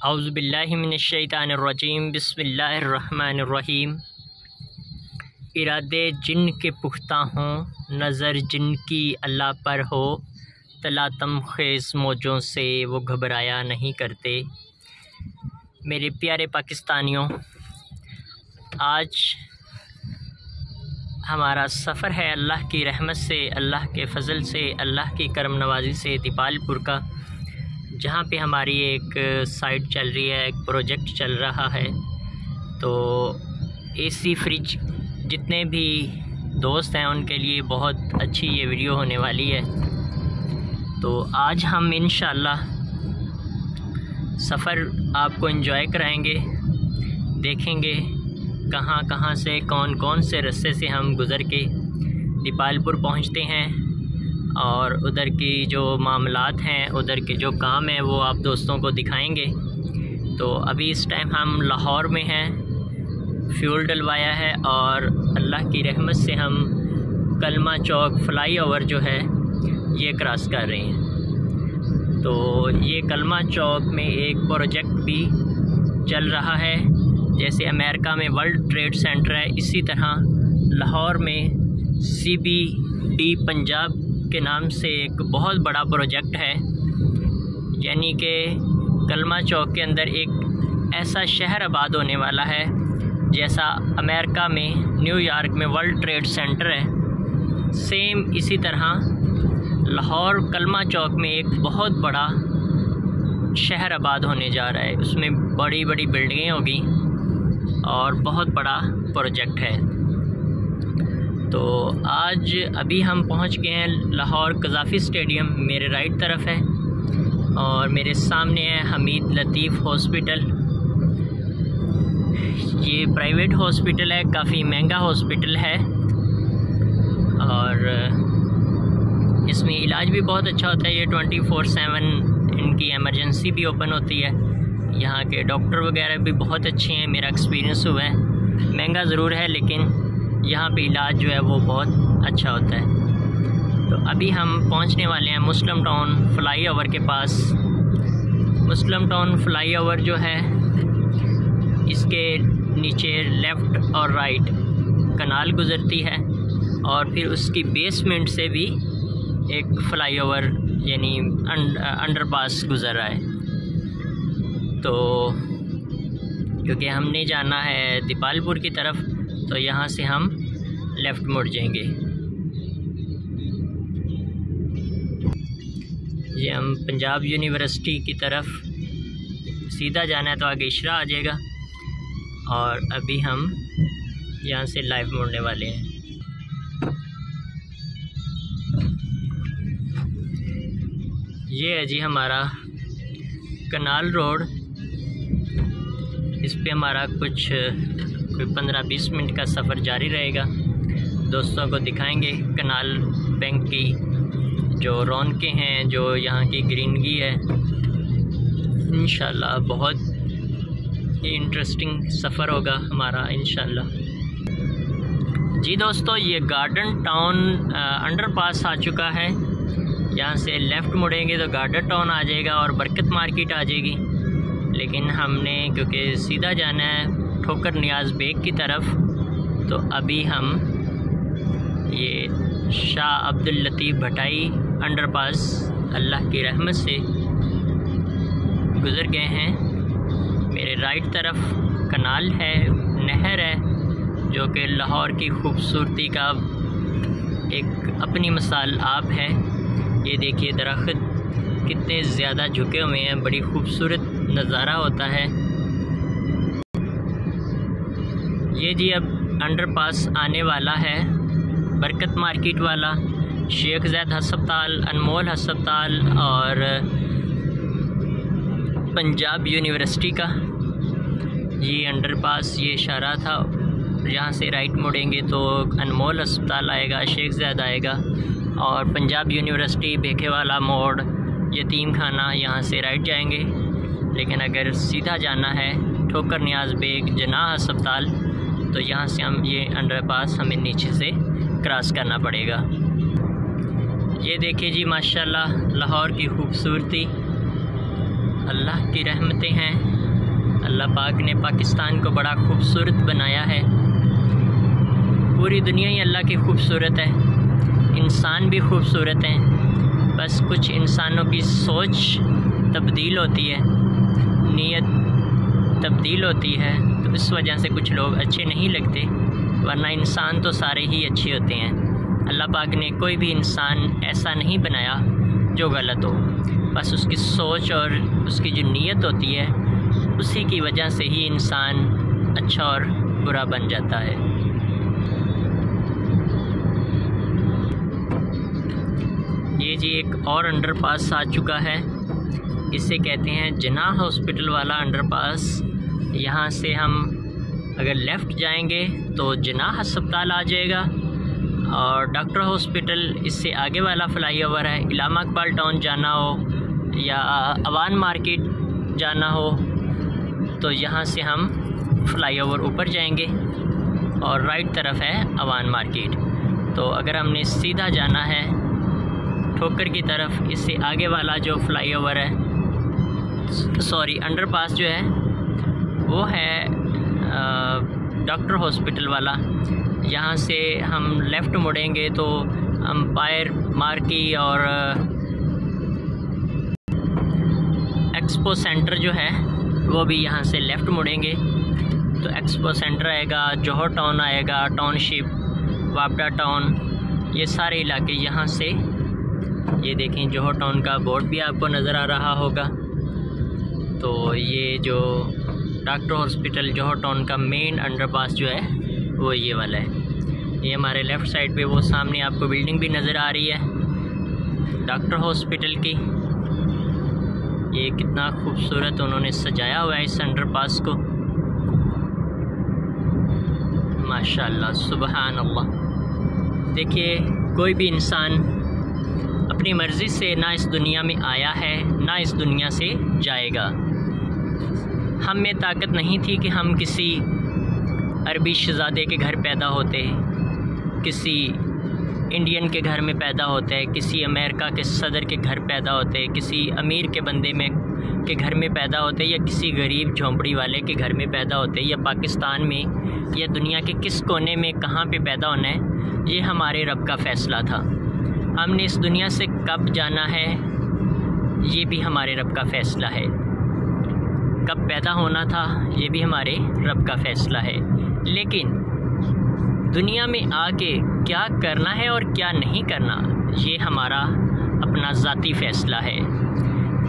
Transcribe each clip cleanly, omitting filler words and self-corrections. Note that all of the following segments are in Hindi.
औज़ुबिल्लाहि मिनश्शैतानिर्रजीम बिस्मिल्लाहिर्रहमानिर्रहीम। इरादे जिन के पुख्ता हों, नज़र जिनकी अल्लाह पर हो, तलातम ख़ेज़ मौजों से वो घबराया नहीं करते। मेरे प्यारे पाकिस्तानियों, आज हमारा सफ़र है अल्लाह की रहमत से, अल्लाह के फ़ज़ल से, अल्लाह की करम नवाज़ी से दीपालपुर का, जहाँ पे हमारी एक साइट चल रही है, एक प्रोजेक्ट चल रहा है। तो एसी फ्रिज जितने भी दोस्त हैं उनके लिए बहुत अच्छी ये वीडियो होने वाली है। तो आज हम इंशाअल्लाह सफ़र आपको एंजॉय कराएंगे, देखेंगे कहाँ कहाँ से कौन कौन से रास्ते से हम गुज़र के दीपालपुर पहुँचते हैं और उधर की जो मामलात हैं, उधर के जो काम हैं वो आप दोस्तों को दिखाएंगे। तो अभी इस टाइम हम लाहौर में हैं, फ्यूल डलवाया है और अल्लाह की रहमत से हम कलमा चौक फ्लाईओवर जो है ये क्रॉस कर रहे हैं। तो ये कलमा चौक में एक प्रोजेक्ट भी चल रहा है, जैसे अमेरिका में वर्ल्ड ट्रेड सेंटर है, इसी तरह लाहौर में CBD पंजाब के नाम से एक बहुत बड़ा प्रोजेक्ट है। यानी कि कलमा चौक के अंदर एक ऐसा शहर आबाद होने वाला है जैसा अमेरिका में न्यूयॉर्क में वर्ल्ड ट्रेड सेंटर है, सेम इसी तरह लाहौर कलमा चौक में एक बहुत बड़ा शहर आबाद होने जा रहा है। उसमें बड़ी बड़ी बिल्डिंगें होगी और बहुत बड़ा प्रोजेक्ट है। तो आज अभी हम पहुंच गए हैं लाहौर कज़ाफ़ी स्टेडियम, मेरे राइट तरफ है और मेरे सामने है हमीद लतीफ़ हॉस्पिटल। ये प्राइवेट हॉस्पिटल है, काफ़ी महंगा हॉस्पिटल है और इसमें इलाज भी बहुत अच्छा होता है। ये 24/7 इनकी एमरजेंसी भी ओपन होती है। यहाँ के डॉक्टर वगैरह भी बहुत अच्छे हैं, मेरा एक्सपीरियंस हुआ है। महंगा ज़रूर है लेकिन यहाँ पे इलाज जो है वो बहुत अच्छा होता है। तो अभी हम पहुँचने वाले हैं मुस्लिम टाउन फ्लाईओवर के पास। मुस्लिम टाउन फ्लाईओवर जो है इसके नीचे लेफ़्ट और राइट कनाल गुज़रती है और फिर उसकी बेसमेंट से भी एक फ्लाईओवर यानी अंडरपास गुज़र रहा है। तो क्योंकि हमने जाना है दीपालपुर की तरफ, तो यहाँ से हम लेफ़्ट मुड़ जाएंगे। ये हम पंजाब यूनिवर्सिटी की तरफ सीधा जाना है तो आगे इशरा आ जाएगा और अभी हम यहाँ से लाइव मुड़ने वाले हैं। ये है जी हमारा कनाल रोड। इस पे हमारा कुछ 15-20 मिनट का सफ़र जारी रहेगा। दोस्तों को दिखाएंगे कनाल बैंक की जो रौनकें हैं, जो यहाँ की ग्रीनरी है। इंशाल्लाह बहुत ही इंटरेस्टिंग सफ़र होगा हमारा इंशाल्लाह। जी दोस्तों, ये गार्डन टाउन अंडरपास आ चुका है। यहाँ से लेफ़्ट मुड़ेंगे तो गार्डन टाउन आ जाएगा और बरकत मार्केट आ जाएगी। लेकिन हमने क्योंकि सीधा जाना है ठोकर नियाज़ बेग की तरफ, तो अभी हम ये शाह अब्दुल लतीफ़ भटाई अंडरपास अल्लाह की रहमत से गुज़र गए हैं। मेरे राइट तरफ कनाल है, नहर है, जो कि लाहौर की खूबसूरती का एक अपनी मिसाल आप है। ये देखिए दरख्त कितने ज़्यादा झुके हुए हैं, बड़ी खूबसूरत नज़ारा होता है। ये जी अब अंडरपास आने वाला है, बरकत मार्केट वाला, शेख ज़ैद हस्पताल, अनमोल हस्पताल और पंजाब यूनिवर्सिटी का ये अंडरपास। ये इशारा था, यहाँ से राइट मुड़ेंगे तो अनमोल हस्पताल आएगा, शेख ज़ैद आएगा और पंजाब यूनिवर्सिटी, भेखेवाला मोड़, यतीम खाना, यहाँ से राइट जाएंगे। लेकिन अगर सीधा जाना है ठोकर नियाज़ बेग जनाह अस्पताल, तो यहाँ से हम ये अंडरपास हमें नीचे से क्रॉस करना पड़ेगा। ये देखिए जी माशाल्लाह लाहौर की खूबसूरती, अल्लाह की रहमतें हैं। अल्लाह पाक ने पाकिस्तान को बड़ा खूबसूरत बनाया है। पूरी दुनिया ही अल्लाह की खूबसूरत है, इंसान भी खूबसूरत हैं। बस कुछ इंसानों की सोच तब्दील होती है, नीयत तब्दील होती है, तो इस वजह से कुछ लोग अच्छे नहीं लगते, वरना इंसान तो सारे ही अच्छे होते हैं। अल्लाह पाक ने कोई भी इंसान ऐसा नहीं बनाया जो गलत हो, बस उसकी सोच और उसकी जो नीयत होती है उसी की वजह से ही इंसान अच्छा और बुरा बन जाता है। ये जी एक और अंडरपास आ चुका है, इसे कहते हैं जिनाह हॉस्पिटल वाला अंडरपास। यहाँ से हम अगर लेफ़्ट जाएंगे तो जिनाह अस्पताल आ जाएगा, और डॉक्टर हॉस्पिटल इससे आगे वाला फ्लाईओवर है। इलामा इकबाल टाउन जाना हो या अवान मार्केट जाना हो तो यहाँ से हम फ्लाईओवर ऊपर जाएंगे और राइट तरफ है अवान मार्केट। तो अगर हमने सीधा जाना है ठोकर की तरफ, इससे आगे वाला जो फ्लाईओवर है, सॉरी अंडरपास जो है वो है डॉक्टर हॉस्पिटल वाला। यहाँ से हम लेफ़्ट मुड़ेंगे तो एम्पायर मार्की और एक्सपो सेंटर जो है वो भी यहाँ से लेफ़्ट मुड़ेंगे तो एक्सपो सेंटर आएगा, जौहर टाउन आएगा, टाउनशिप, वापडा टाउन, ये सारे इलाके यहाँ से। ये देखें जौहर टाउन का बोर्ड भी आपको नज़र आ रहा होगा। तो ये जो डॉक्टर हॉस्पिटल जौहर टाउन का मेन अंडरपास जो है वो ये वाला है। ये हमारे लेफ़्ट साइड पे वो सामने आपको बिल्डिंग भी नज़र आ रही है डॉक्टर हॉस्पिटल की। ये कितना खूबसूरत उन्होंने सजाया हुआ है इस अंडरपास को, माशाअल्लाह, सुबहान अल्लाह। देखिए कोई भी इंसान अपनी मर्ज़ी से ना इस दुनिया में आया है ना इस दुनिया से जाएगा। हम में ताकत नहीं थी कि हम किसी अरबी शहज़ादे के घर पैदा होते, किसी इंडियन के घर में पैदा होते, किसी अमेरिका के सदर के घर पैदा होते, किसी अमीर के बंदे में के घर में पैदा होते, या किसी गरीब झोंपड़ी वाले के घर में पैदा होते, या पाकिस्तान में या दुनिया के किस कोने में कहाँ पे पैदा होना है, ये हमारे रब का फ़ैसला था। हमने इस दुनिया से कब जाना है ये भी हमारे रब का फ़ैसला है, कब पैदा होना था ये भी हमारे रब का फ़ैसला है। लेकिन दुनिया में आके क्या करना है और क्या नहीं करना ये हमारा अपना ज़ाती फ़ैसला है।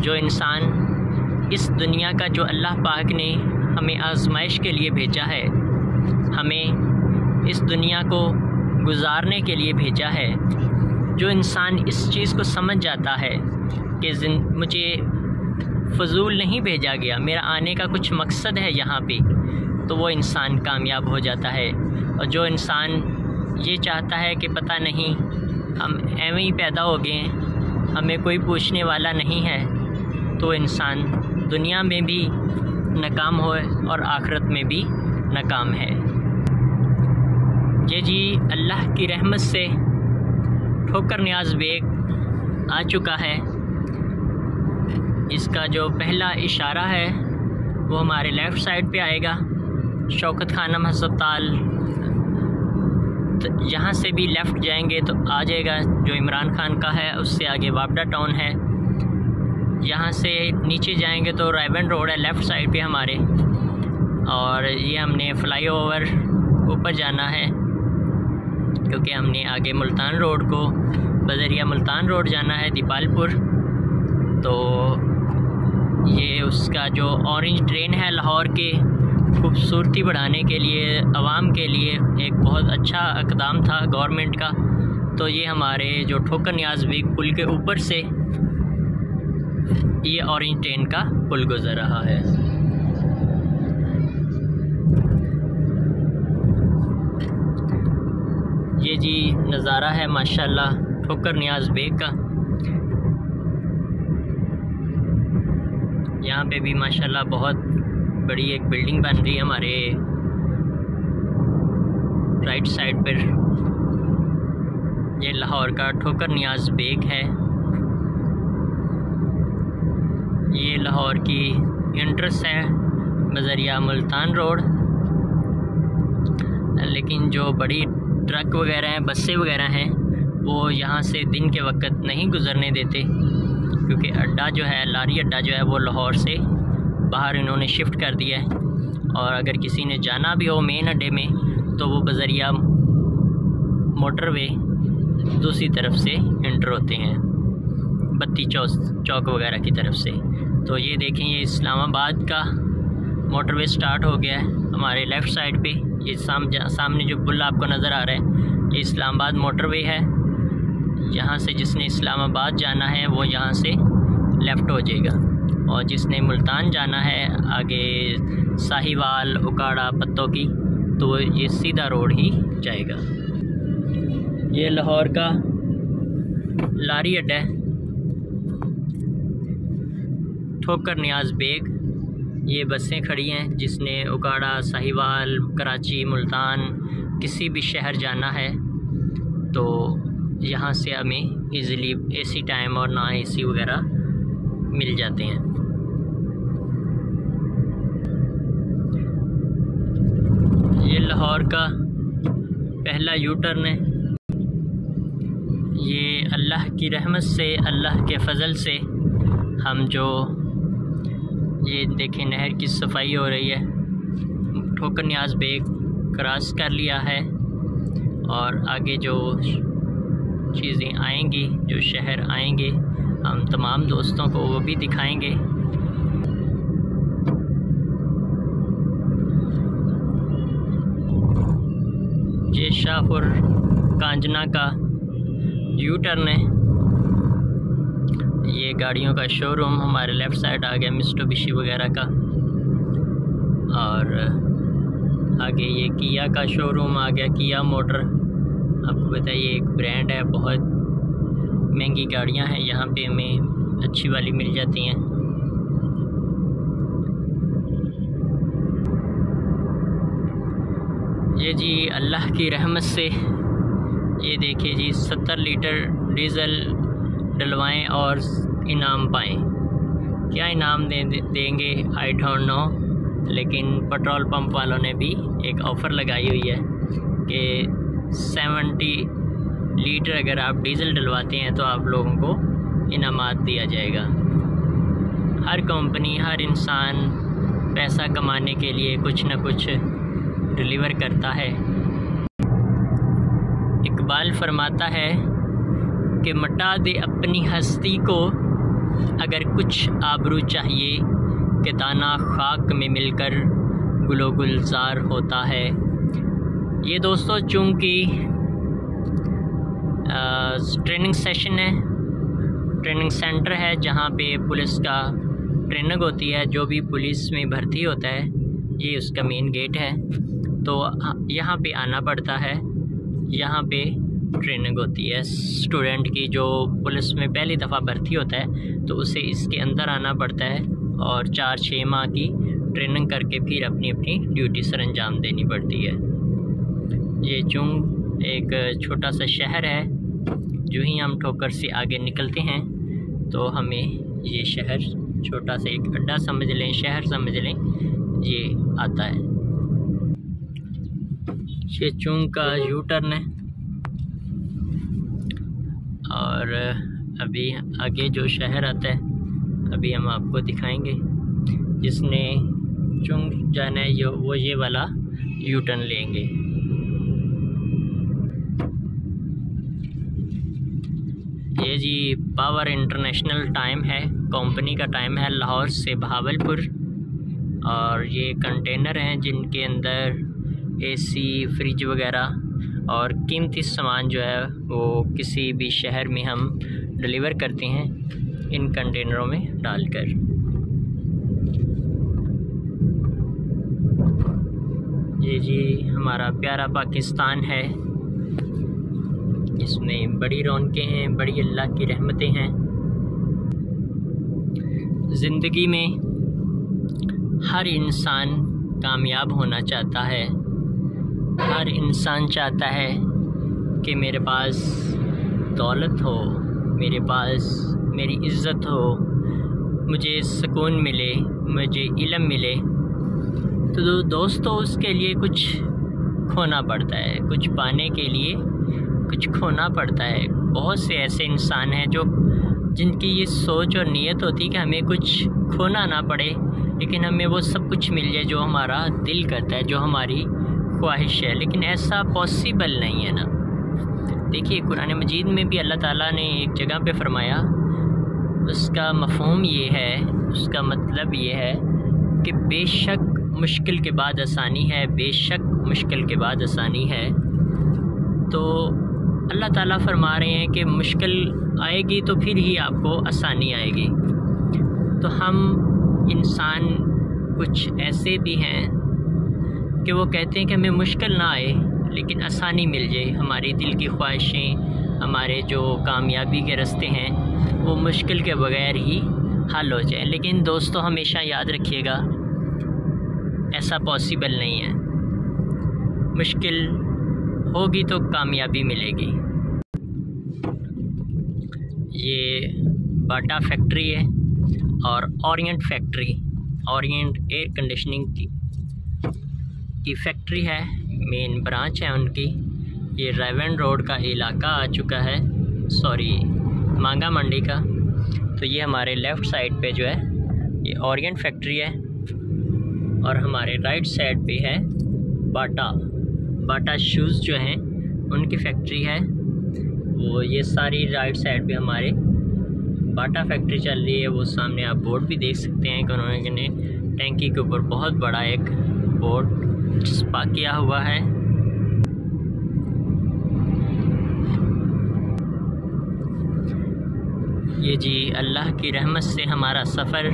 जो इंसान इस दुनिया का, जो अल्लाह पाक ने हमें आज़माइश के लिए भेजा है, हमें इस दुनिया को गुजारने के लिए भेजा है, जो इंसान इस चीज़ को समझ जाता है कि मुझे फ़जूल नहीं भेजा गया, मेरा आने का कुछ मकसद है यहाँ पे, तो वो इंसान कामयाब हो जाता है। और जो इंसान ये चाहता है कि पता नहीं हम एवं ही पैदा हो गए, हमें कोई पूछने वाला नहीं है, तो इंसान दुनिया में भी नाकाम हो और आखिरत में भी नाकाम है। ये जी अल्लाह की रहमत से ठोकर नियाज़ बेग आ चुका है। इसका जो पहला इशारा है वो हमारे लेफ़्ट साइड पे आएगा, शौकत खानम अस्पताल। तो यहाँ से भी लेफ़्ट जाएंगे तो आ जाएगा जो इमरान खान का है, उससे आगे वापडा टाउन है। यहाँ से नीचे जाएंगे तो रायबन रोड है लेफ़्ट साइड पे हमारे, और ये हमने फ्लाईओवर ऊपर जाना है क्योंकि हमने आगे मुल्तान रोड को बजरिया मुल्तान रोड जाना है दीपालपुर। तो ये उसका जो ऑरेंज ट्रेन है लाहौर के खूबसूरती बढ़ाने के लिए, आवाम के लिए एक बहुत अच्छा इक़दाम था गवर्नमेंट का। तो ये हमारे जो ठोकर नियाज़ बेग पुल के ऊपर से ये ऑरेंज ट्रेन का पुल गुज़र रहा है। ये जी नज़ारा है माशाल्लाह ठोकर नियाज़ बेग का। यहाँ पे भी माशाल्लाह बहुत बड़ी एक बिल्डिंग बन रही है हमारे राइट साइड पर। ये लाहौर का ठोकर नियाज़ बेग है। ये लाहौर की एंट्रेंस है बजरिया मुल्तान रोड। लेकिन जो बड़ी ट्रक वगैरह हैं, बसें वगैरह हैं, वो यहाँ से दिन के वक्त नहीं गुज़रने देते, क्योंकि अड्डा जो है, लारी अड्डा जो है, वो लाहौर से बाहर इन्होंने शिफ्ट कर दिया है। और अगर किसी ने जाना भी हो मेन अड्डे में तो वो बजरिया मोटरवे दूसरी तरफ से इंटर होते हैं, बत्ती चौक वगैरह की तरफ से। तो ये देखें, ये इस्लामाबाद का मोटरवे स्टार्ट हो गया है हमारे लेफ़्ट साइड पे। ये सामने जो पुल आपको नज़र आ रहा है, ये इस्लामाबाद मोटरवे है। यहाँ से जिसने इस्लामाबाद जाना है वो यहाँ से लेफ़्ट हो जाएगा, और जिसने मुल्तान जाना है आगे साहिवाल, उकाड़ा, पत्तों की, तो ये सीधा रोड ही जाएगा। ये लाहौर का लारी अड्डा है, ठोकर नियाज बेग। ये बसें खड़ी हैं, जिसने उकाड़ा, साहिवाल, कराची, मुल्तान, किसी भी शहर जाना है तो यहाँ से हमें इजीली एसी टाइम और ना एसी वगैरह मिल जाते हैं। ये लाहौर का पहला यू टर्न है। ये अल्लाह की रहमत से, अल्लाह के फ़ज़ल से हम जो ये देखें नहर की सफाई हो रही है, ठोकर नियाज बेग क्रॉस कर लिया है, और आगे जो चीज़ें आएंगी, जो शहर आएंगे, हम तमाम दोस्तों को वो भी दिखाएंगे। ये शाहपुर कांजना का यू टर्न है। ये गाड़ियों का शोरूम हमारे लेफ़्ट साइड आ गया, मित्सुबिशी वगैरह का, और आगे ये किया का शोरूम आ गया, किया मोटर। आपको बताइए एक ब्रांड है, बहुत महंगी गाड़ियां हैं यहाँ पे, हमें अच्छी वाली मिल जाती हैं। ये जी अल्लाह की रहमत से, ये देखिए जी 70 लीटर डीज़ल डलवाएं और इनाम पाएं। क्या इनाम देंगे आई डोंट नो, लेकिन पेट्रोल पंप वालों ने भी एक ऑफ़र लगाई हुई है कि 70 लीटर अगर आप डीज़ल डलवाते हैं तो आप लोगों को इनामात दिया जाएगा। हर कंपनी, हर इंसान पैसा कमाने के लिए कुछ न कुछ डिलीवर करता है। इकबाल फरमाता है कि मिटा दे अपनी हस्ती को अगर कुछ आबरू चाहिए, कि दाना खाक में मिलकर गुलो गुलजार होता है। ये दोस्तों चूँकि ट्रेनिंग सेशन है, ट्रेनिंग सेंटर है जहाँ पे पुलिस का ट्रेनिंग होती है, जो भी पुलिस में भर्ती होता है ये उसका मेन गेट है। तो यहाँ पे आना पड़ता है, यहाँ पे ट्रेनिंग होती है स्टूडेंट की। जो पुलिस में पहली दफ़ा भर्ती होता है तो उसे इसके अंदर आना पड़ता है और 4-6 माह की ट्रेनिंग करके फिर अपनी अपनी ड्यूटी सर अंजाम देनी पड़ती है। ये चुंग एक छोटा सा शहर है, जो ही हम ठोकर से आगे निकलते हैं तो हमें ये शहर छोटा सा एक अड्डा समझ लें, शहर समझ लें, ये आता है। ये चुंग का यू टर्न है, और अभी आगे जो शहर आता है अभी हम आपको दिखाएंगे। जिसने चुंग जाना है वो ये वाला यू टर्न लेंगे। ये जी पावर इंटरनेशनल टाइम है, कंपनी का टाइम है, लाहौर से बहावलपुर। और ये कंटेनर हैं जिनके अंदर एसी, फ्रिज वगैरह और कीमती सामान जो है वो किसी भी शहर में हम डिलीवर करते हैं इन कंटेनरों में डालकर। ये जी हमारा प्यारा पाकिस्तान है, इसमें बड़ी रौनकें हैं, बड़ी अल्लाह की रहमतें हैं। ज़िंदगी में हर इंसान कामयाब होना चाहता है, हर इंसान चाहता है कि मेरे पास दौलत हो, मेरे पास मेरी इज़्ज़त हो, मुझे सुकून मिले, मुझे इल्म मिले। तो दोस्तों उसके लिए कुछ खोना पड़ता है, कुछ पाने के लिए कुछ खोना पड़ता है। बहुत से ऐसे इंसान हैं जिनकी ये सोच और नीयत होती है कि हमें कुछ खोना ना पड़े, लेकिन हमें वो सब कुछ मिल जाए जो हमारा दिल करता है, जो हमारी ख्वाहिश है। लेकिन ऐसा पॉसिबल नहीं है ना। देखिए कुरान मजीद में भी अल्लाह ताला ने एक जगह पे फरमाया, उसका मफ़हूम ये है, उसका मतलब ये है कि बेशक मुश्किल के बाद आसानी है, बेशक मुश्किल के बाद आसानी है। तो अल्लाह ताला फरमा रहे हैं कि मुश्किल आएगी तो फिर ही आपको आसानी आएगी। तो हम इंसान कुछ ऐसे भी हैं कि वो कहते हैं कि हमें मुश्किल ना आए लेकिन आसानी मिल जाए, हमारी दिल की ख्वाहिशें, हमारे जो कामयाबी के रास्ते हैं वो मुश्किल के बगैर ही हल हो जाए। लेकिन दोस्तों हमेशा याद रखिएगा ऐसा पॉसिबल नहीं है। मुश्किल होगी तो कामयाबी मिलेगी। ये बाटा फैक्ट्री है और Orient factory, Orient air conditioning की फैक्ट्री है, मेन ब्रांच है उनकी। ये रायवन रोड का इलाका आ चुका है, सॉरी मांगा मंडी का। तो ये हमारे लेफ़्ट साइड पे जो है ये ओरिएंट फैक्ट्री है और हमारे राइट साइड पे है बाटा शूज़ जो हैं उनकी फैक्ट्री है। वो ये सारी राइट साइड पे हमारे बाटा फैक्ट्री चल रही है। वो सामने आप बोर्ड भी देख सकते हैं कि उन्होंने टैंकी के ऊपर बहुत बड़ा एक बोर्ड चिपका किया हुआ है। ये जी अल्लाह की रहमत से हमारा सफ़र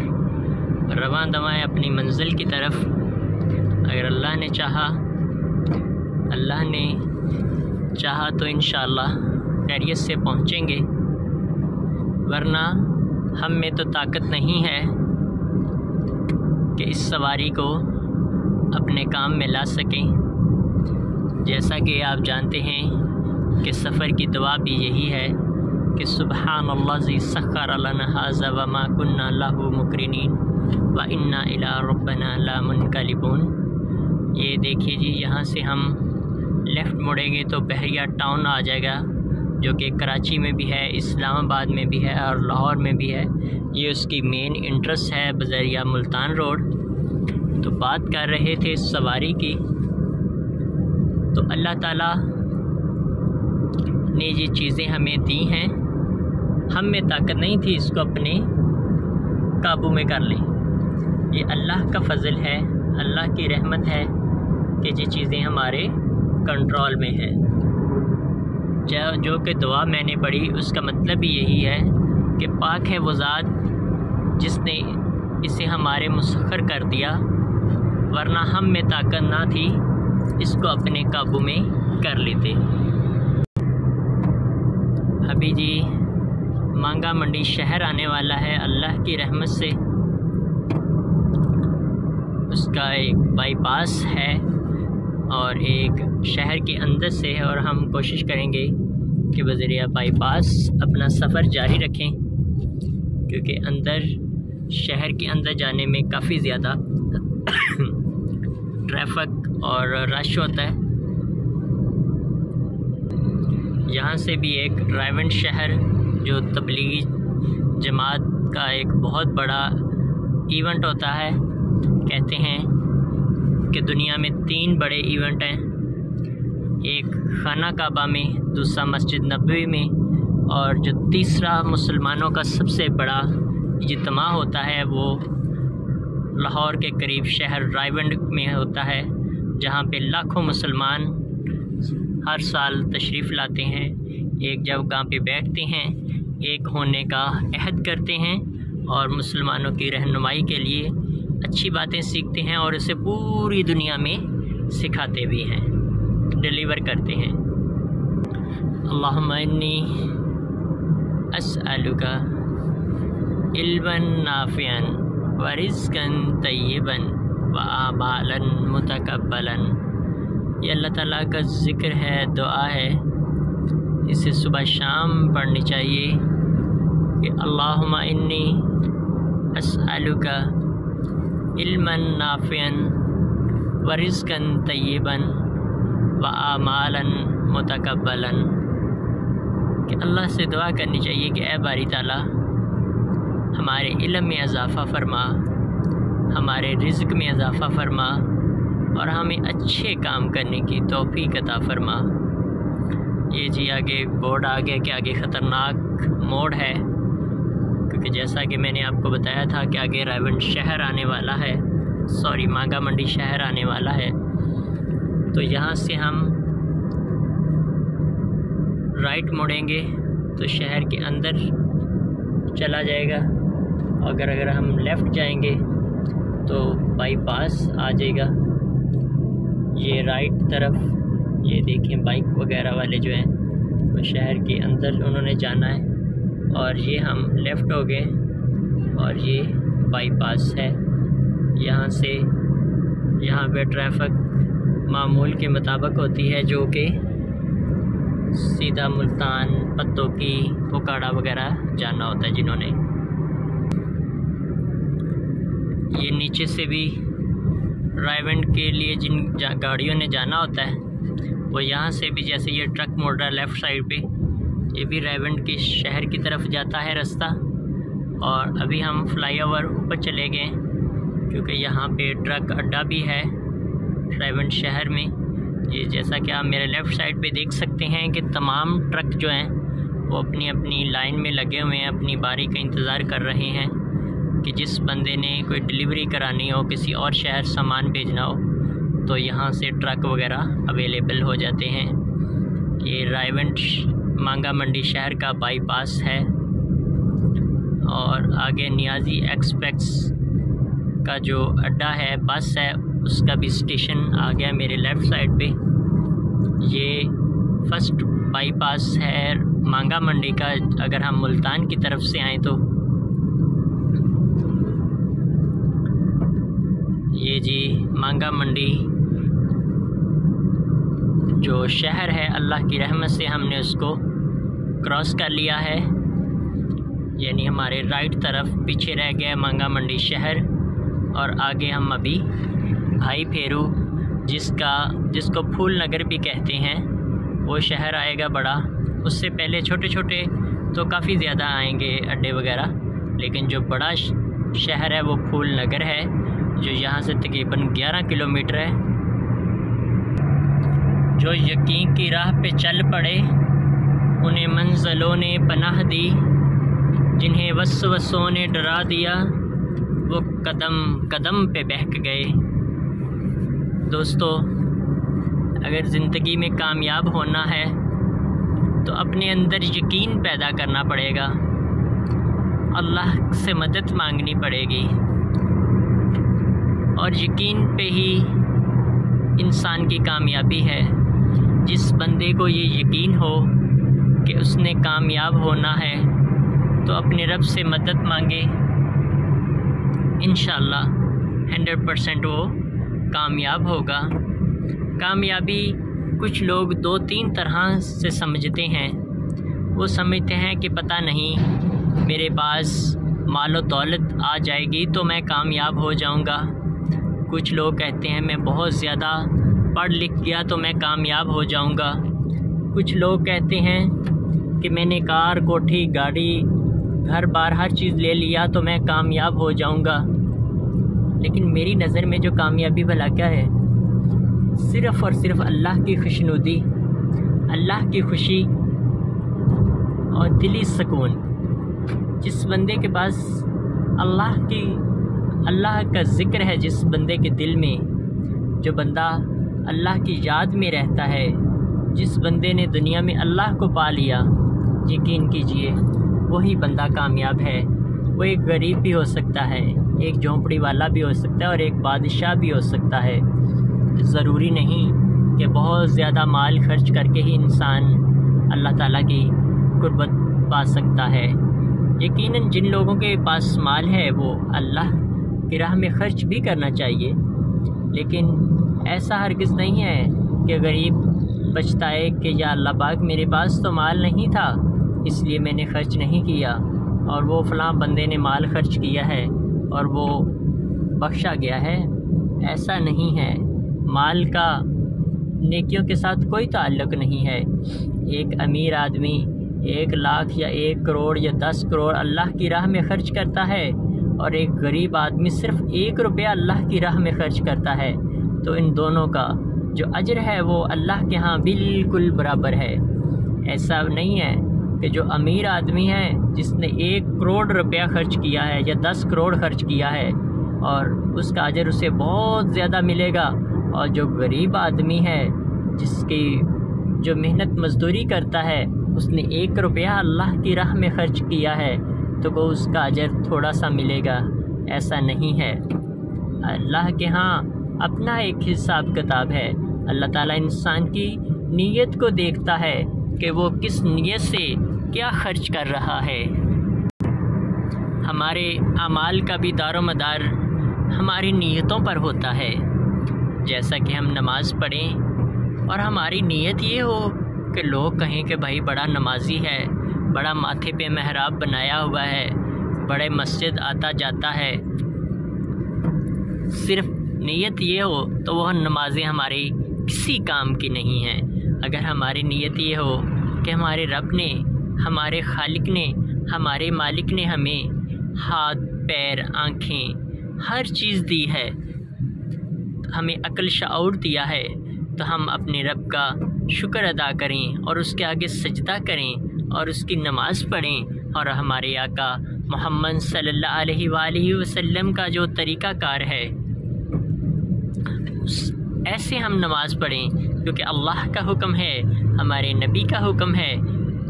रवां दवां है अपनी मंजिल की तरफ। अगर अल्लाह ने चाहा तो इंशाअल्लाह खैरियत से पहुँचेंगे, वरना हम में तो ताकत नहीं है कि इस सवारी को अपने काम में ला सकें। जैसा कि आप जानते हैं कि सफ़र की दुआ भी यही है कि सुब्हानल्लाज़ी सख्खर लना हाज़ा व मा कुन्ना लहू मुक़रिनीन व इन्ना इला रब्बना लमुनक़लिबून। ये देखिए जी, यहाँ से हम लेफ़्ट मुड़ेंगे तो बहरिया टाउन आ जाएगा, जो कि कराची में भी है, इस्लामाबाद में भी है और लाहौर में भी है। ये उसकी मेन इंट्रेंस है बज़रिया मुल्तान रोड। तो बात कर रहे थे सवारी की, तो अल्लाह ताला ने ये चीज़ें हमें दी हैं, हम में ताकत नहीं थी इसको अपने काबू में कर लें। ये अल्लाह का फ़ज़ल है, अल्लाह की रहमत है कि ये चीज़ें हमारे कंट्रोल में है। जो कि दुआ मैंने पढ़ी उसका मतलब भी यही है कि पाक है वो ज़ात जिसने इसे हमारे मुसख्खर कर दिया, वरना हम में ताकत ना थी इसको अपने काबू में कर लेते। अभी जी मांगा मंडी शहर आने वाला है अल्लाह की रहमत से। उसका एक बाईपास है और एक शहर के अंदर से है, और हम कोशिश करेंगे कि बज़रिया बाईपास अपना सफ़र जारी रखें, क्योंकि अंदर शहर के अंदर जाने में काफ़ी ज़्यादा ट्रैफिक और रश होता है। यहाँ से भी एक रायवन शहर जो तबलीगी जमात का एक बहुत बड़ा इवेंट होता है। कहते हैं कि दुनिया में 3 बड़े इवेंट हैं, एक खाना काबा में, दूसरा मस्जिद नबवी में, और जो तीसरा मुसलमानों का सबसे बड़ा इज्तिमा होता है वो लाहौर के करीब शहर रायवन में होता है, जहाँ पे लाखों मुसलमान हर साल तशरीफ़ लाते हैं, एक जगह पे बैठते हैं, एक होने का अहद करते हैं और मुसलमानों की रहनुमाई के लिए अच्छी बातें सीखते हैं और इसे पूरी दुनिया में सिखाते भी हैं, डिलीवर करते हैं। अल्लाहुम्मा इन्नी अस्अलुका इल्मन नाफ़िअन व रिज़्क़न तय्यिबन व आमालन मुतक़ब्बलन। ये अल्लाह ताला का ज़िक्र है, दुआ है, इसे सुबह शाम पढ़नी चाहिए कि अल्लाहुम्मा इन्नी अस्अलुका इल्मन नाफ़िअन व रिज़्क़न तय्यबन व आमालन मुतकब्बलन, कि अल्लाह से दुआ करनी चाहिए कि ए बारी ताला हमारे इल्म में इजाफ़ा फरमा, हमारे रिज़्क़ में इजाफ़ा फरमा और हमें अच्छे काम करने की तौफ़ीक़ अता फरमा। ये जी आगे बोर्ड आ गया कि आगे ख़तरनाक मोड़ है, क्योंकि जैसा कि मैंने आपको बताया था कि आगे रायवंड शहर आने वाला है, सॉरी मांगा मंडी शहर आने वाला है। तो यहाँ से हम राइट मुड़ेंगे तो शहर के अंदर चला जाएगा, अगर हम लेफ़्ट जाएंगे तो बाईपास आ जाएगा। ये राइट तरफ ये देखें बाइक वगैरह वाले जो हैं वो शहर के अंदर उन्होंने जाना है, और ये हम लेफ़्ट हो गए और ये बाईपास है। यहाँ से यहाँ पे ट्रैफिक मामूल के मुताबिक होती है, जो कि सीधा मुल्तान, पत्तों की, पोकाड़ा वगैरह जाना होता है जिन्होंने। ये नीचे से भी रायवंड के लिए जिन गाड़ियों ने जाना होता है वो यहाँ से भी, जैसे ये ट्रक मोड़ रहा है लेफ़्ट साइड पे, ये भी रायवंड के शहर की तरफ जाता है रास्ता। और अभी हम फ्लाईओवर ऊपर चले गए क्योंकि यहाँ पे ट्रक अड्डा भी है रायवंड शहर में। ये जैसा कि आप मेरे लेफ़्ट साइड पे देख सकते हैं कि तमाम ट्रक जो हैं वो अपनी अपनी लाइन में लगे हुए हैं, अपनी बारी का इंतज़ार कर रहे हैं कि जिस बंदे ने कोई डिलीवरी करानी हो, किसी और शहर सामान भेजना हो, तो यहाँ से ट्रक वगैरह अवेलेबल हो जाते हैं। ये रायवंड मांगा मंडी शहर का बाईपास है। और आगे नियाज़ी एक्सप्रेस का जो अड्डा है, बस है, उसका भी स्टेशन आ गया मेरे लेफ़्ट साइड पे। ये फर्स्ट बाईपास है मांगा मंडी का। अगर हम मुल्तान की तरफ से आएँ तो ये जी मांगा मंडी जो शहर है, अल्लाह की रहमत से हमने उसको क्रॉस कर लिया है, यानी हमारे राइट तरफ पीछे रह गया मांगा मंडी शहर। और आगे हम अभी भाई फेरू, जिसको फूल नगर भी कहते हैं, वो शहर आएगा बड़ा। उससे पहले छोटे छोटे तो काफ़ी ज़्यादा आएंगे अड्डे वगैरह, लेकिन जो बड़ा शहर है वो फूल नगर है, जो यहाँ से तकरीबन 11 किलोमीटर है। जो यकीन की राह पे चल पड़े उन्हें मंज़िलों ने पनाह दी, जिन्हें वसवसों ने डरा दिया वो कदम कदम पे बहक गए। दोस्तों, अगर ज़िंदगी में कामयाब होना है तो अपने अंदर यकीन पैदा करना पड़ेगा, अल्लाह से मदद मांगनी पड़ेगी, और यकीन पे ही इंसान की कामयाबी है। जिस बंदे को ये यकीन हो कि उसने कामयाब होना है तो अपने रब से मदद मांगे, इंशाअल्लाह 100% वो कामयाब होगा। कामयाबी कुछ लोग 2-3 तरह से समझते हैं। वो समझते हैं कि पता नहीं मेरे पास मालो दौलत आ जाएगी तो मैं कामयाब हो जाऊंगा। कुछ लोग कहते हैं मैं बहुत ज़्यादा पढ़ लिख गया तो मैं कामयाब हो जाऊंगा। कुछ लोग कहते हैं कि मैंने कार, कोठी, गाड़ी, घर बार हर चीज़ ले लिया तो मैं कामयाब हो जाऊंगा। लेकिन मेरी नज़र में जो कामयाबी भला क्या है? सिर्फ़ और सिर्फ अल्लाह की खुशनुदी, अल्लाह की खुशी और दिली सुकून। जिस बंदे के पास अल्लाह का ज़िक्र है, जिस बंदे के दिल में, जो बंदा अल्लाह की याद में रहता है, जिस बंदे ने दुनिया में अल्लाह को पा लिया, यकीन कीजिए वही बंदा कामयाब है। वो एक गरीब भी हो सकता है, एक झोंपड़ी वाला भी हो सकता है और एक बादशाह भी हो सकता है। ज़रूरी नहीं कि बहुत ज़्यादा माल खर्च करके ही इंसान अल्लाह ताला की कुर्बत पा सकता है। यकीनन जिन लोगों के पास माल है वो अल्लाह की राह में ख़र्च भी करना चाहिए, लेकिन ऐसा हरगिज़ नहीं है कि गरीब पछताए कि या अल्लाह पाक मेरे पास तो माल नहीं था इसलिए मैंने ख़र्च नहीं किया और वो फ़लाँ बंदे ने माल खर्च किया है और वो बख्शा गया है। ऐसा नहीं है। माल का नेकियों के साथ कोई ताल्लुक़ नहीं है। एक अमीर आदमी 1 लाख या 1 करोड़ या 10 करोड़ अल्लाह की राह में ख़र्च करता है और एक गरीब आदमी सिर्फ़ 1 रुपया अल्लाह की राह में ख़र्च करता है, तो इन दोनों का जो अजर है वो अल्लाह के यहाँ बिल्कुल बराबर है। ऐसा नहीं है कि जो अमीर आदमी है जिसने 1 करोड़ रुपया ख़र्च किया है या 10 करोड़ ख़र्च किया है और उसका अजर उसे बहुत ज़्यादा मिलेगा, और जो गरीब आदमी है जिसकी जो मेहनत मज़दूरी करता है उसने 1 रुपया अल्लाह की राह में ख़र्च किया है तो वो उसका अजर थोड़ा सा मिलेगा। ऐसा नहीं है। अल्लाह के यहाँ अपना एक हिसाब किताब है। अल्लाह ताला इंसान की नीयत को देखता है कि वो किस नीयत से क्या ख़र्च कर रहा है। हमारे अमाल का भी दारोमदार हमारी नीयतों पर होता है। जैसा कि हम नमाज़ पढ़ें और हमारी नीयत ये हो कि लोग कहें कि भाई बड़ा नमाजी है, बड़ा माथे पे मेहराब बनाया हुआ है, बड़े मस्जिद आता जाता है, सिर्फ़ नीयत ये हो तो वह नमाज़ें हमारी किसी काम की नहीं हैं। अगर हमारी नीयत ये हो कि हमारे रब ने, हमारे खालिक ने, हमारे मालिक ने हमें हाथ, पैर, आँखें, हर चीज़ दी है, हमें अक्ल शऊर दिया है, तो हम अपने रब का शुक्र अदा करें और उसके आगे सजदा करें और उसकी नमाज़ पढ़ें और हमारे आका मोहम्मद सल्लल्लाहु अलैहि वसल्लम का जो तरीक़ाकार है ऐसे हम नमाज़ पढ़ें, क्योंकि अल्लाह का हुक्म है, हमारे नबी का हुक्म है,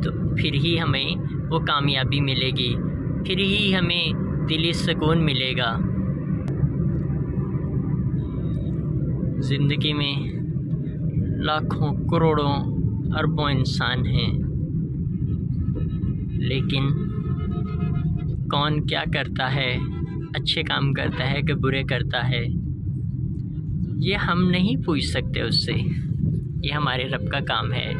तो फिर ही हमें वो कामयाबी मिलेगी, फिर ही हमें दिली सुकून मिलेगा। ज़िंदगी में लाखों करोड़ों अरबों इंसान हैं, लेकिन कौन क्या करता है, अच्छे काम करता है कि बुरे करता है, ये हम नहीं पूछ सकते उससे। ये हमारे रब का काम है।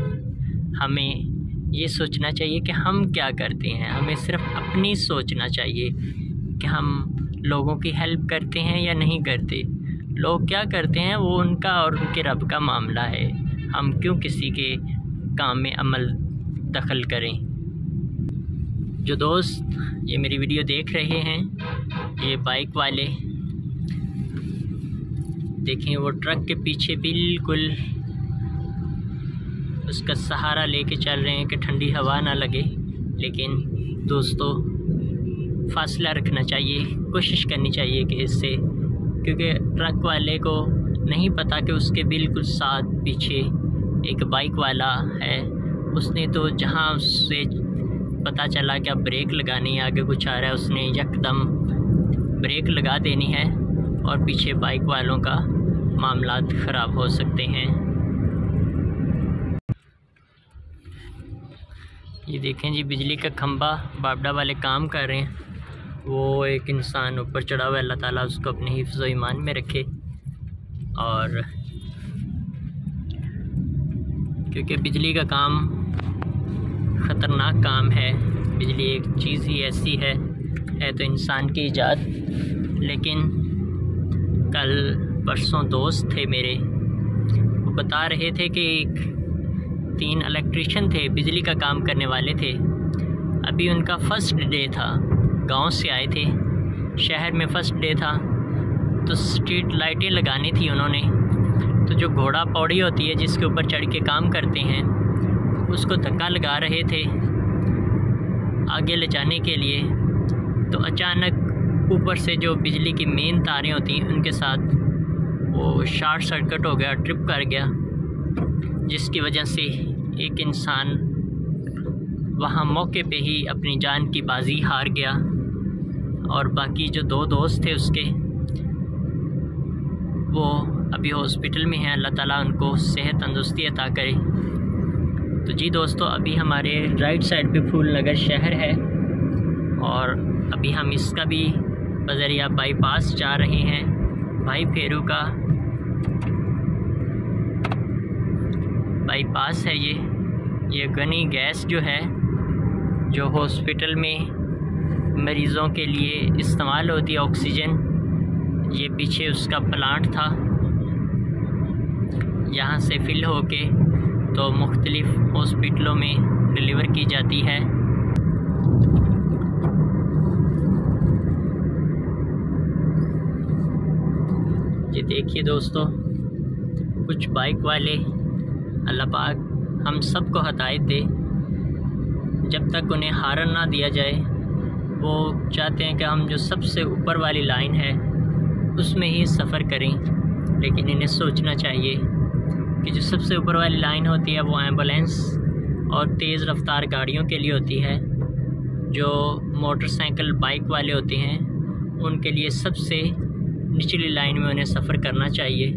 हमें ये सोचना चाहिए कि हम क्या करते हैं। हमें सिर्फ़ अपनी सोचना चाहिए कि हम लोगों की हेल्प करते हैं या नहीं करते। लोग क्या करते हैं वो उनका और उनके रब का मामला है। हम क्यों किसी के काम में अमल दखल करें। जो दोस्त ये मेरी वीडियो देख रहे हैं, ये बाइक वाले देखें, वो ट्रक के पीछे बिल्कुल उसका सहारा लेके चल रहे हैं कि ठंडी हवा ना लगे। लेकिन दोस्तों फासला रखना चाहिए, कोशिश करनी चाहिए कि इससे, क्योंकि ट्रक वाले को नहीं पता कि उसके बिल्कुल साथ पीछे एक बाइक वाला है। उसने तो जहां उससे पता चला कि अब ब्रेक लगानी है, आगे कुछ आ रहा है, उसने यकदम ब्रेक लगा देनी है और पीछे बाइक वालों का मामलात ख़राब हो सकते हैं। ये देखें जी, बिजली का खंभा बाबडा वाले काम कर रहे हैं। वो एक इंसान ऊपर चढ़ा हुआ है, अल्लाह ताला उसको अपने हिफ्ज़ व ईमान में रखे। और क्योंकि बिजली का काम ख़तरनाक काम है, बिजली एक चीज़ ही ऐसी है तो इंसान की ईजाद। लेकिन कल परसों दोस्त थे मेरे, वो बता रहे थे कि 3 इलेक्ट्रिशियन थे, बिजली का काम करने वाले थे। अभी उनका फ़र्स्ट डे था, गांव से आए थे, शहर में फ़र्स्ट डे था, तो स्ट्रीट लाइटें लगानी थी उन्होंने। तो जो घोड़ा पौड़ी होती है जिसके ऊपर चढ़ के काम करते हैं, उसको धक्का लगा रहे थे आगे ले जाने के लिए। तो अचानक ऊपर से जो बिजली की मेन तारें होती हैं उनके साथ वो शॉर्ट सर्किट हो गया, ट्रिप कर गया, जिसकी वजह से एक इंसान वहाँ मौके पे ही अपनी जान की बाजी हार गया। और बाकी जो 2 दोस्त थे उसके, वो अभी हॉस्पिटल में हैं। अल्लाह ताला उनको सेहत तंदुरुस्ती अता करे। तो जी दोस्तों, अभी हमारे राइट साइड पे फूल नगर शहर है और अभी हम इसका भी बजरिया बाईपास जा रहे हैं। भाई फेरू का बाईपास है ये गनी गैस जो है, जो हॉस्पिटल में मरीज़ों के लिए इस्तेमाल होती है, ऑक्सीजन, ये पीछे उसका प्लांट था। यहाँ से फ़िल होके तो मुख्तलिफ़ हॉस्पिटलों में डिलीवर की जाती है। ये देखिए दोस्तों, कुछ बाइक वाले, अल्लाह पाक हम सब को हिदायत दे, जब तक उन्हें हारन ना दिया जाए वो चाहते हैं कि हम जो सबसे ऊपर वाली लाइन है उसमें ही सफ़र करें। लेकिन इन्हें सोचना चाहिए कि जो सबसे ऊपर वाली लाइन होती है वो एम्बुलेंस और तेज़ रफ्तार गाड़ियों के लिए होती है। जो मोटरसाइकिल बाइक वाले होते हैं उनके लिए सबसे निचली लाइन में उन्हें सफ़र करना चाहिए।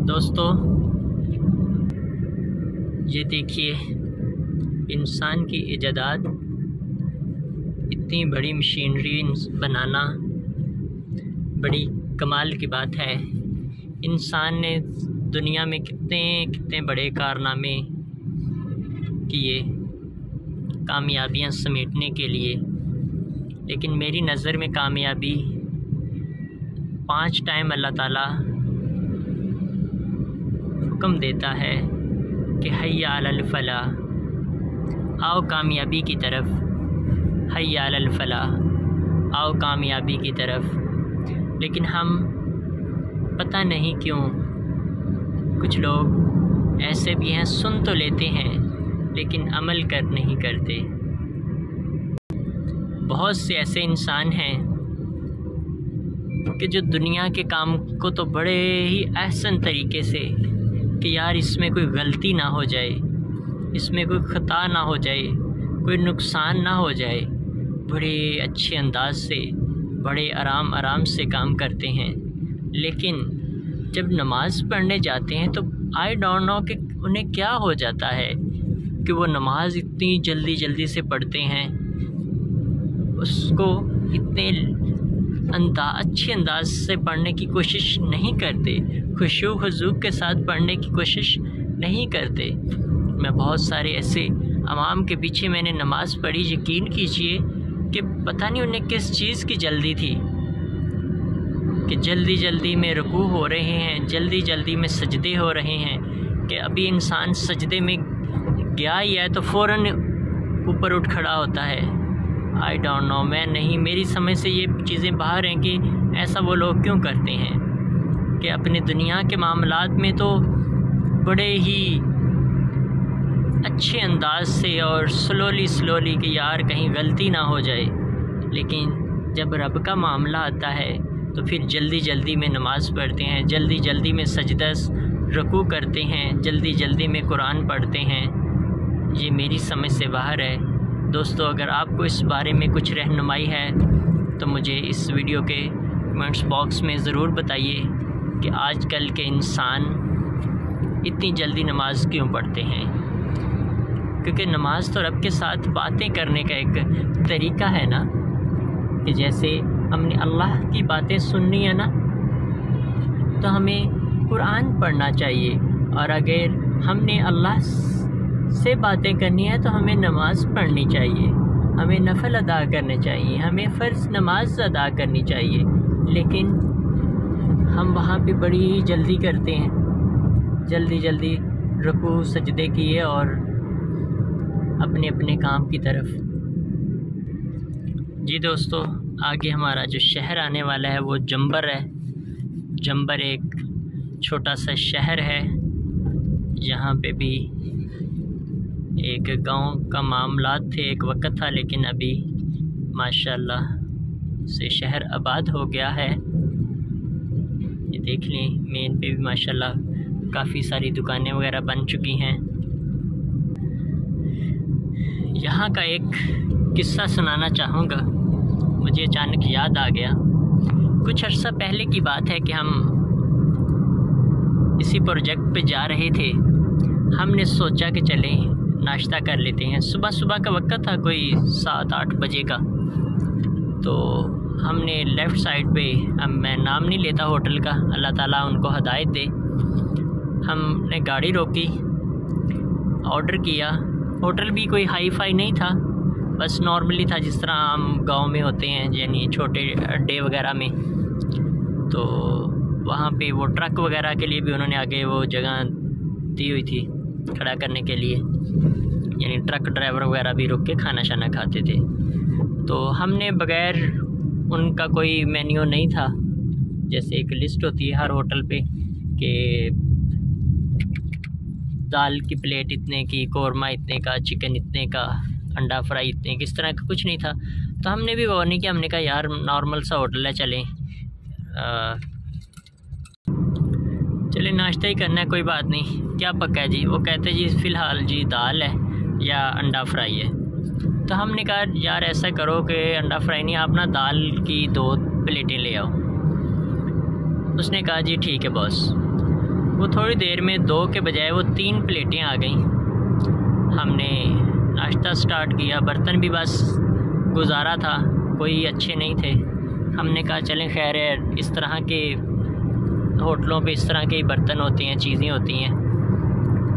दोस्तों ये देखिए, इंसान की इजादात, इतनी बड़ी मशीनरी बनाना बड़ी कमाल की बात है। इंसान ने दुनिया में कितने कितने बड़े कारनामे किए कामयाबियां समेटने के लिए, लेकिन मेरी नज़र में कामयाबी 5 टाइम अल्लाह ताला हुक्म देता है कि हय्या अलल फलाह, आओ कामयाबी की तरफ, हय्या अलल फलाह, आओ कामयाबी की तरफ। लेकिन हम पता नहीं क्यों कुछ लोग ऐसे भी हैं, सुन तो लेते हैं लेकिन अमल नहीं करते। बहुत से ऐसे इंसान हैं कि जो दुनिया के काम को तो बड़े ही एहसन तरीके से कि यार इसमें कोई गलती ना हो जाए, इसमें कोई ख़ता ना हो जाए, कोई नुकसान ना हो जाए, बड़े अच्छे अंदाज से बड़े आराम से काम करते हैं। लेकिन जब नमाज़ पढ़ने जाते हैं तो आई डोंट नो कि उन्हें क्या हो जाता है कि वो नमाज इतनी जल्दी से पढ़ते हैं, उसको इतने अच्छे अंदाज से पढ़ने की कोशिश नहीं करते, खुशू हुजू के साथ पढ़ने की कोशिश नहीं करते। मैं बहुत सारे ऐसे अवाम के पीछे मैंने नमाज़ पढ़ी, यकीन कीजिए कि पता नहीं उन्हें किस चीज़ की जल्दी थी कि जल्दी में रुकू हो रहे हैं, जल्दी में सजदे हो रहे हैं कि अभी इंसान सजदे में गया ही है तो फ़ौरन ऊपर उठ खड़ा होता है। आई डोंट नो, मैं नहीं, मेरी समझ से ये चीज़ें बाहर हैं कि ऐसा वो लोग क्यों करते हैं कि अपने दुनिया के मामलात में तो बड़े ही अच्छे अंदाज से और स्लोली कि यार कहीं गलती ना हो जाए, लेकिन जब रब का मामला आता है तो फिर जल्दी में नमाज़ पढ़ते हैं, जल्दी में सजदस रुकू करते हैं, जल्दी में कुरान पढ़ते हैं। ये मेरी समझ से बाहर है। दोस्तों, अगर आपको इस बारे में कुछ रहनुमाई है तो मुझे इस वीडियो के कमेंट्स बॉक्स में ज़रूर बताइए कि आजकल के इंसान इतनी जल्दी नमाज क्यों पढ़ते हैं। क्योंकि नमाज तो रब के साथ बातें करने का एक तरीका है ना, कि जैसे हमने अल्लाह की बातें सुननी है ना तो हमें कुरान पढ़ना चाहिए, और अगर हमने अल्लाह से बातें करनी है तो हमें नमाज पढ़नी चाहिए, हमें नफल अदा करने चाहिए, हमें फ़र्ज़ नमाज अदा करनी चाहिए। लेकिन हम वहाँ पे बड़ी जल्दी करते हैं, जल्दी रुकू सजदे किए और अपने काम की तरफ। जी दोस्तों, आगे हमारा जो शहर आने वाला है वो जंबर है। जंबर एक छोटा सा शहर है, यहाँ पे भी एक गांव का मामला थे एक वक्त था, लेकिन अभी माशाल्लाह से शहर आबाद हो गया है। ये देख लें, मेन पे भी माशाल्लाह काफ़ी सारी दुकानें वगैरह बन चुकी हैं। यहाँ का एक किस्सा सुनाना चाहूँगा, मुझे अचानक याद आ गया। कुछ अर्सा पहले की बात है कि हम इसी प्रोजेक्ट पे जा रहे थे। हमने सोचा कि चलें नाश्ता कर लेते हैं। सुबह का वक्त था, कोई 7-8 बजे का। तो हमने लेफ़्ट साइड पे, अब मैं नाम नहीं लेता होटल का, अल्लाह ताला उनको हिदायत दे, हमने गाड़ी रोकी, ऑर्डर किया। होटल भी कोई हाई फाई नहीं था, बस नॉर्मली था जिस तरह हम गांव में होते हैं, यानी छोटे अड्डे वगैरह में। तो वहाँ पे वो ट्रक वगैरह के लिए भी उन्होंने आगे वो जगह दी हुई थी खड़ा करने के लिए, यानी ट्रक ड्राइवर वगैरह भी रुक के खाना शाना खाते थे। तो हमने बग़ैर उनका कोई मेन्यू नहीं था, जैसे एक लिस्ट होती है हर होटल पे कि दाल की प्लेट इतने की, कौरमा इतने का, चिकन इतने का, अंडा फ्राई इतने, किस तरह का कुछ नहीं था। तो हमने भी वो नहीं कि हमने कहा यार नॉर्मल सा होटल है, चले नाश्ता ही करना है, कोई बात नहीं, क्या पक्का है जी। वो कहते जी फ़िलहाल जी दाल है या अंडा फ्राई है। तो हमने कहा यार ऐसा करो कि अंडा फ्राई नहीं, आप ना दाल की 2 प्लेटें ले आओ। उसने कहा जी ठीक है बॉस। वो थोड़ी देर में 2 के बजाय वो 3 प्लेटें आ गईं। हमने नाश्ता स्टार्ट किया, बर्तन भी बस गुजारा था, कोई अच्छे नहीं थे। हमने कहा चलें खैर है, इस तरह के होटलों पे इस तरह के बर्तन होते हैं, चीज़ें होती हैं।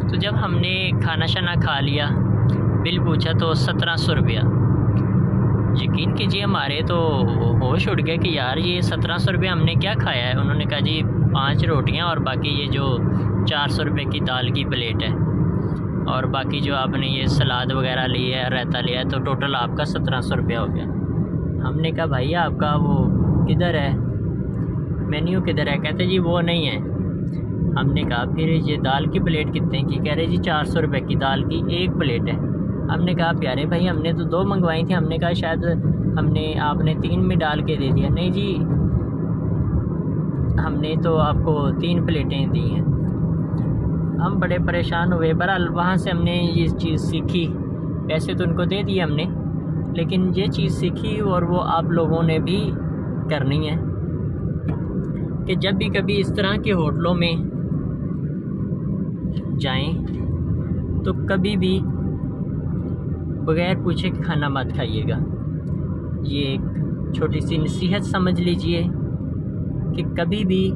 तो जब हमने खाना शाना खा लिया, बिल पूछा तो 1700 रुपया। यकीन कीजिए हमारे तो होश उड़ गया कि यार ये 1700 रुपये हमने क्या खाया है। उन्होंने कहा जी 5 रोटियां और बाकी ये जो 400 रुपये की दाल की प्लेट है, और बाकी जो आपने ये सलाद वगैरह ली है, रायता लिया है, तो टोटल आपका 1700 रुपया हो गया। हमने कहा भाई आपका वो किधर है, मेन्यू किधर है? कहते जी वो नहीं है। हमने कहा फिर ये दाल की प्लेट कितने की? कह रहे जी 400 रुपये की दाल की 1 प्लेट है। हमने कहा प्यारे भाई हमने तो 2 मंगवाई थी। हमने कहा शायद आपने 3 में डाल के दे दिया। नहीं जी, हमने तो आपको 3 प्लेटें दी हैं। हम बड़े परेशान हुए। बहरहाल वहाँ से हमने ये चीज़ सीखी, पैसे तो उनको दे दिए हमने, लेकिन ये चीज़ सीखी और वो आप लोगों ने भी करनी है कि जब भी कभी इस तरह के होटलों में जाएं तो कभी भी बगैर पूछे खाना मत खाइएगा। ये एक छोटी सी नसीहत समझ लीजिए कि कभी भी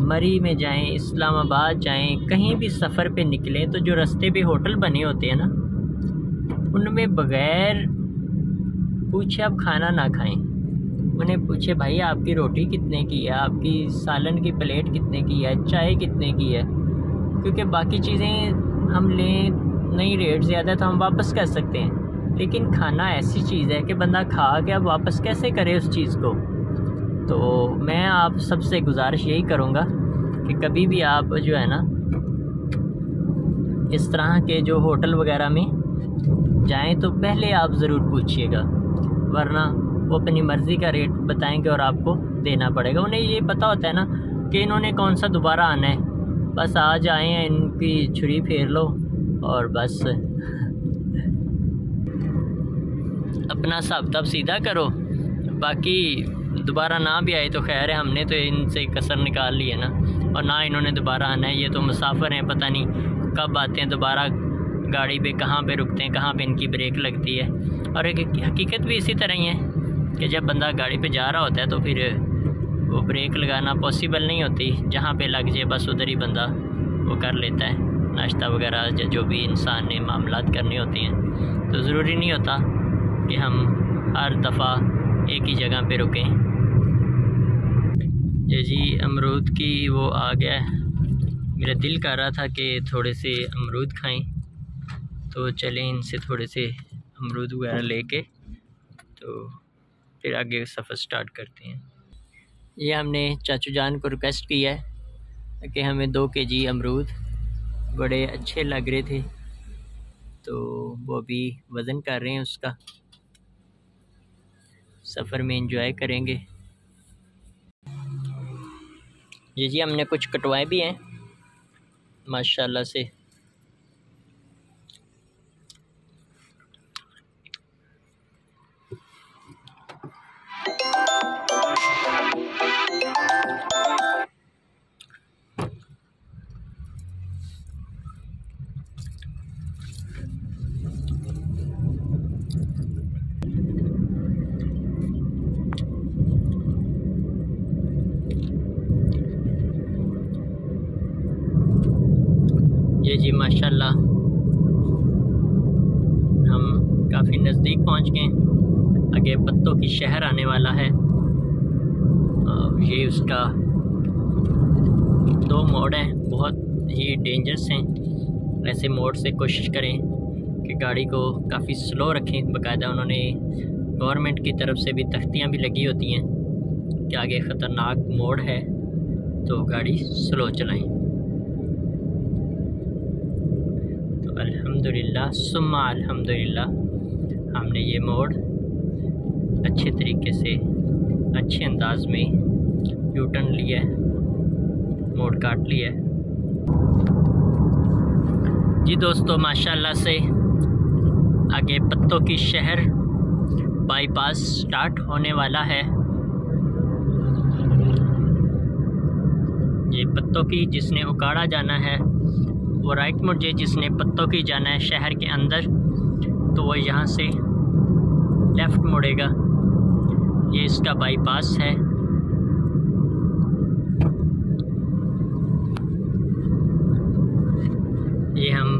मरी में जाएं, इस्लामाबाद जाएं, कहीं भी सफ़र पे निकलें तो जो रास्ते पे होटल बने होते हैं ना, उनमें बगैर पूछे आप खाना ना खाएं। उन्हें पूछे भाई आपकी रोटी कितने की है, आपकी सालन की प्लेट कितने की है, चाय कितने की है, क्योंकि बाकी चीज़ें हम लें नहीं, रेट ज़्यादा तो हम वापस कर सकते हैं, लेकिन खाना ऐसी चीज़ है कि बंदा खा के अब वापस कैसे करे उस चीज़ को। तो मैं आप सबसे गुजारिश यही करूँगा कि कभी भी आप जो है ना इस तरह के जो होटल वगैरह में जाएं तो पहले आप ज़रूर पूछिएगा, वरना वो अपनी मर्ज़ी का रेट बताएंगे और आपको देना पड़ेगा। उन्हें ये पता होता है ना कि इन्होंने कौन सा दोबारा आना है, बस आज आए हैं, इनकी छुरी फेर लो और बस अपना हिसाब तब सीधा करो। बाकी दोबारा ना भी आए तो खैर है, हमने तो इनसे कसर निकाल ली है ना, और ना इन्होंने दोबारा आना है। ये तो मुसाफिर हैं, पता नहीं कब आते हैं दोबारा, गाड़ी पे कहाँ पे रुकते हैं, कहाँ पे इनकी ब्रेक लगती है। और एक हकीकत भी इसी तरह ही है कि जब बंदा गाड़ी पे जा रहा होता है तो फिर वो ब्रेक लगाना पॉसिबल नहीं होती, जहाँ पे लग जाए बस उधर ही बंदा वो कर लेता है, नाश्ता वगैरह जो भी इंसान ने मामलात करने होते हैं। तो ज़रूरी नहीं होता कि हम हर दफ़ा एक ही जगह पे रुकें। ये जी अमरूद की वो आ गया है, मेरा दिल कर रहा था कि थोड़े से अमरूद खाएं, तो चलें इनसे थोड़े से अमरूद वगैरह लेके तो फिर आगे सफ़र स्टार्ट करते हैं। ये हमने चाचू जान को रिक्वेस्ट किया है कि हमें 2 kg अमरूद, बड़े अच्छे लग रहे थे, तो वो भी वज़न कर रहे हैं उसका, सफ़र में एंजॉय करेंगे। ये जी हमने कुछ कटवाए भी हैं माशाल्लाह से। ये जी माशाल्लाह हम काफ़ी नज़दीक पहुंच गए। आगे पत्तों की शहर आने वाला है। ये उसका 2 मोड़ हैं, बहुत ही डेंजरस हैं। ऐसे मोड़ से कोशिश करें कि गाड़ी को काफ़ी स्लो रखें। बाकायदा उन्होंने गवर्नमेंट की तरफ से भी तख्तियाँ भी लगी होती हैं कि आगे ख़तरनाक मोड़ है तो गाड़ी स्लो चलाएं। तो अल्हम्दुलिल्लाह सुम्मा अल्हम्दुलिल्लाह हमने ये मोड़ अच्छे तरीके से अच्छे अंदाज में यू टर्न लिया है, मोड़ काट लिया है। जी दोस्तों, माशाल्लाह से आगे पत्तों की शहर बाईपास स्टार्ट होने वाला है। ये पत्तों की जिसने उकाड़ा जाना है वो राइट मुड़ जाए, जिसने पत्तों की जाना है शहर के अंदर तो वो यहाँ से लेफ़्ट मुड़ेगा। ये इसका बाईपास है। ये हम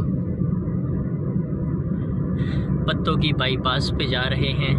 पत्तों की बाईपास पे जा रहे हैं।